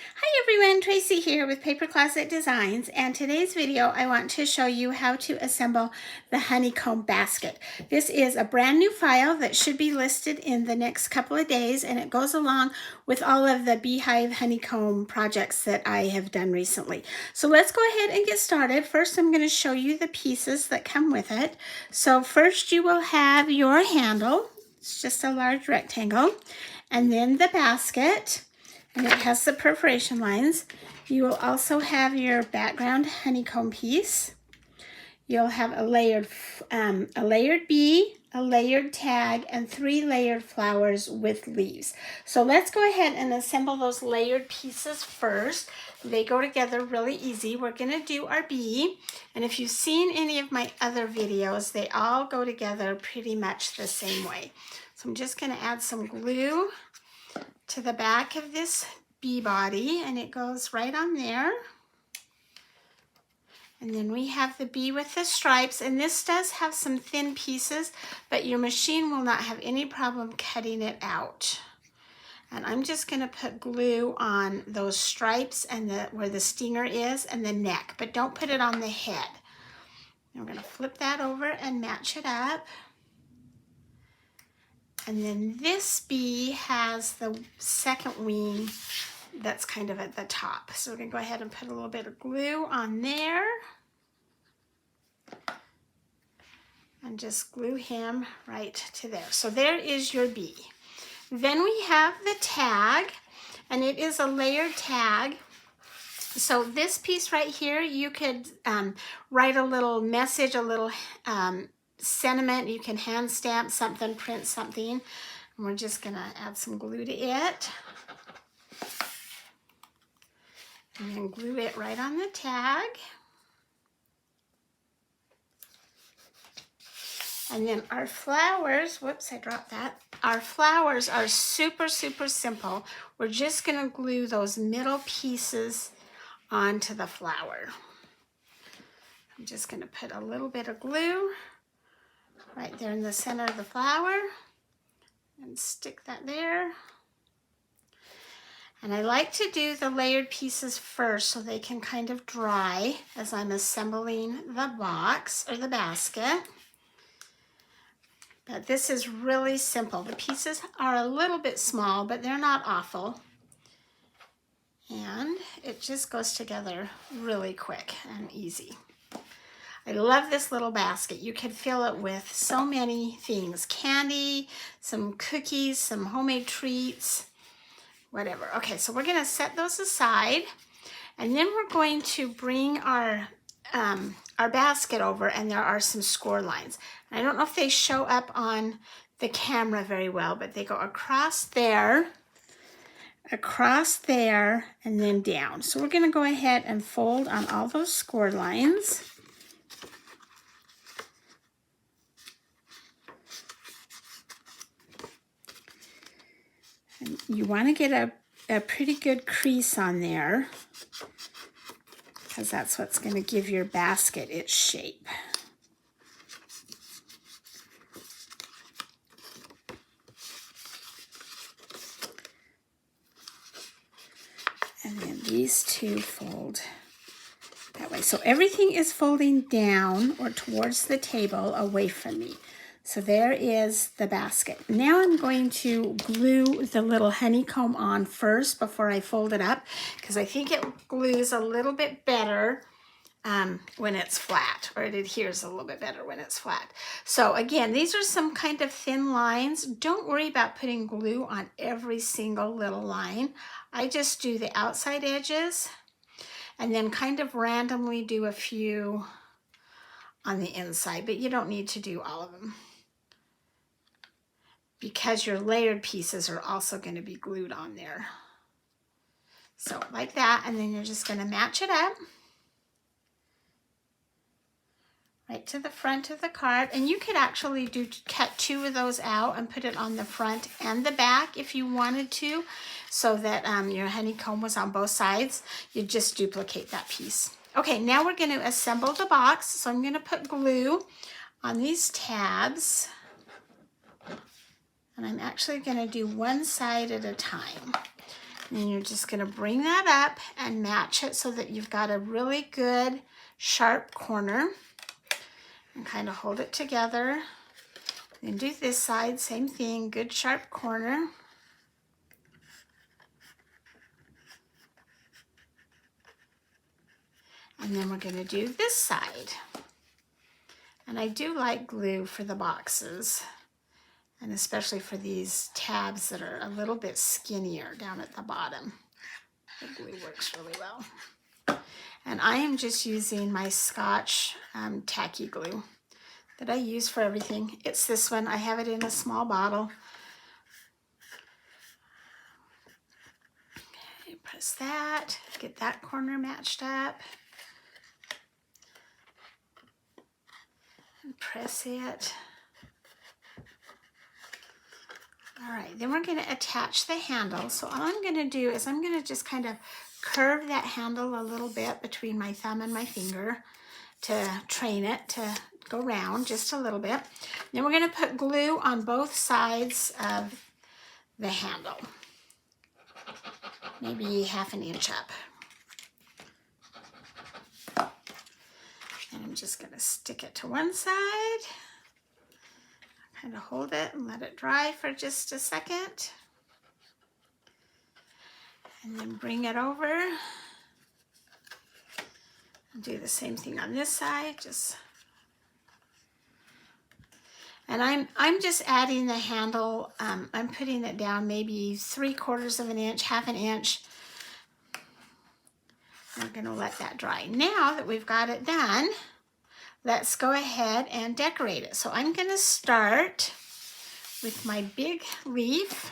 Hi everyone, Tracy here with Paper Closet Designs, and today's video I want to show you how to assemble the honeycomb basket. This is a brand new file that should be listed in the next couple of days, and it goes along with all of the beehive honeycomb projects that I have done recently. So let's go ahead and get started. First I'm going to show you the pieces that come with it. So first you will have your handle. It's just a large rectangle, and then the basket. And it has the perforation lines. You will also have your background honeycomb piece. You'll have a layered bee, a layered tag, and 3 layered flowers with leaves. So let's go ahead and assemble those layered pieces first. They go together really easy. We're going to do our bee, and if you've seen any of my other videos, they all go together pretty much the same way. So I'm just going to add some glue to the back of this bee body, and it goes right on there. And then we have the bee with the stripes, and this does have some thin pieces, but your machine will not have any problem cutting it out. And I'm just going to put glue on those stripes and where the stinger is and the neck, but don't put it on the head. And we're going to flip that over and match it up. And then this bee has the second wing that's kind of at the top. So we're going to go ahead and put a little bit of glue on there. And just glue him right to there. So there is your bee. Then we have the tag, and it is a layered tag. So this piece right here, you could write a little message, a little sentiment. You can hand stamp something, print something, and we're just going to add some glue to it and then glue it right on the tag. And then our flowers, whoops, I dropped that. Our flowers are super simple. We're just going to glue those middle pieces onto the flower. I'm just going to put a little bit of glue right there in the center of the flower and stick that there. And I like to do the layered pieces first so they can kind of dry as I'm assembling the box or the basket. But this is really simple. The pieces are a little bit small, but they're not awful. And it just goes together really quick and easy. I love this little basket. You can fill it with so many things. Candy, some cookies, some homemade treats, whatever. Okay, so we're going to set those aside. And then we're going to bring our basket over, and there are some score lines. I don't know if they show up on the camera very well, but they go across there, and then down. So we're going to go ahead and fold on all those score lines. And you want to get a pretty good crease on there, because that's what's going to give your basket its shape. And then these two fold that way. So everything is folding down or towards the table away from me. So there is the basket. Now I'm going to glue the little honeycomb on first before I fold it up, because I think it glues a little bit better when it's flat, or it adheres a little bit better when it's flat. So again, these are some kind of thin lines. Don't worry about putting glue on every single little line. I just do the outside edges and then kind of randomly do a few on the inside, but you don't need to do all of them, because your layered pieces are also going to be glued on there. So like that, and then you're just going to match it up right to the front of the card. And you could actually cut 2 of those out and put it on the front and the back if you wanted to, so that your honeycomb was on both sides. You just duplicate that piece. Okay, now we're going to assemble the box. So I'm going to put glue on these tabs, and I'm actually going to do one side at a time. And you're just going to bring that up and match it so that you've got a really good sharp corner. And kind of hold it together. Then do this side, same thing, good sharp corner. And then we're going to do this side. And I do like glue for the boxes, and especially for these tabs that are a little bit skinnier down at the bottom. The glue works really well. And I am just using my Scotch tacky glue that I use for everything. It's this one. I have it in a small bottle. Okay, press that, get that corner matched up. And press it. All right, then we're going to attach the handle. So all I'm going to do is I'm going to just kind of curve that handle a little bit between my thumb and my finger to train it to go round just a little bit. Then we're going to put glue on both sides of the handle, maybe 1/2 inch up. And I'm just going to stick it to one side. Kind of hold it and let it dry for just a second. And then bring it over. And do the same thing on this side. And I'm just adding the handle. I'm putting it down maybe 3/4 of an inch, 1/2 inch. We're going to let that dry. Now that we've got it done, let's go ahead and decorate it. So I'm going to start with my big leaf.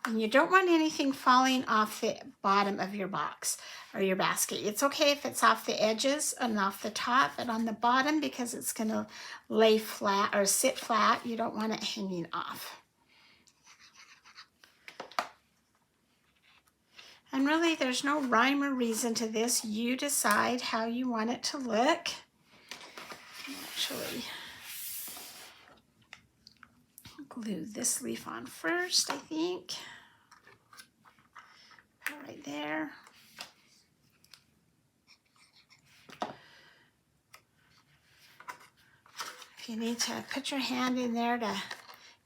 And you don't want anything falling off the bottom of your box or your basket. It's okay if it's off the edges and off the top, but on the bottom, because it's going to lay flat or sit flat, you don't want it hanging off. And really, there's no rhyme or reason to this. You decide how you want it to look. Actually, glue this leaf on first, I think. Right there. If you need to put your hand in there to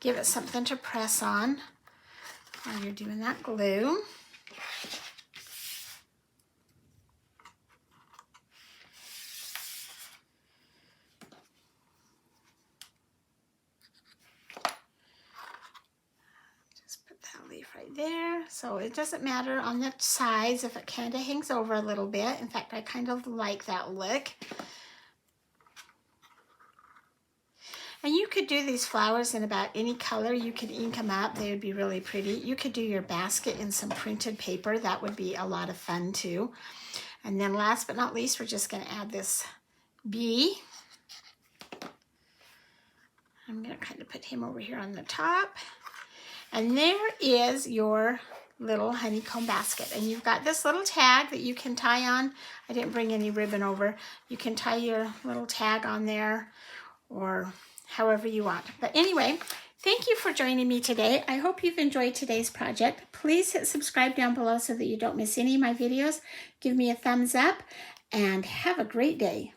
give it something to press on while you're doing that glue. Right there. So it doesn't matter on the sides if it kind of hangs over a little bit. In fact, I kind of like that look. And you could do these flowers in about any color. You could ink them up. They would be really pretty. You could do your basket in some printed paper. That would be a lot of fun too. And then last but not least, we're just going to add this bee. I'm going to kind of put him over here on the top. And there is your little honeycomb basket. And you've got this little tag that you can tie on. I didn't bring any ribbon over. You can tie your little tag on there or however you want. But anyway, thank you for joining me today. I hope you've enjoyed today's project. Please hit subscribe down below so that you don't miss any of my videos. Give me a thumbs up and have a great day.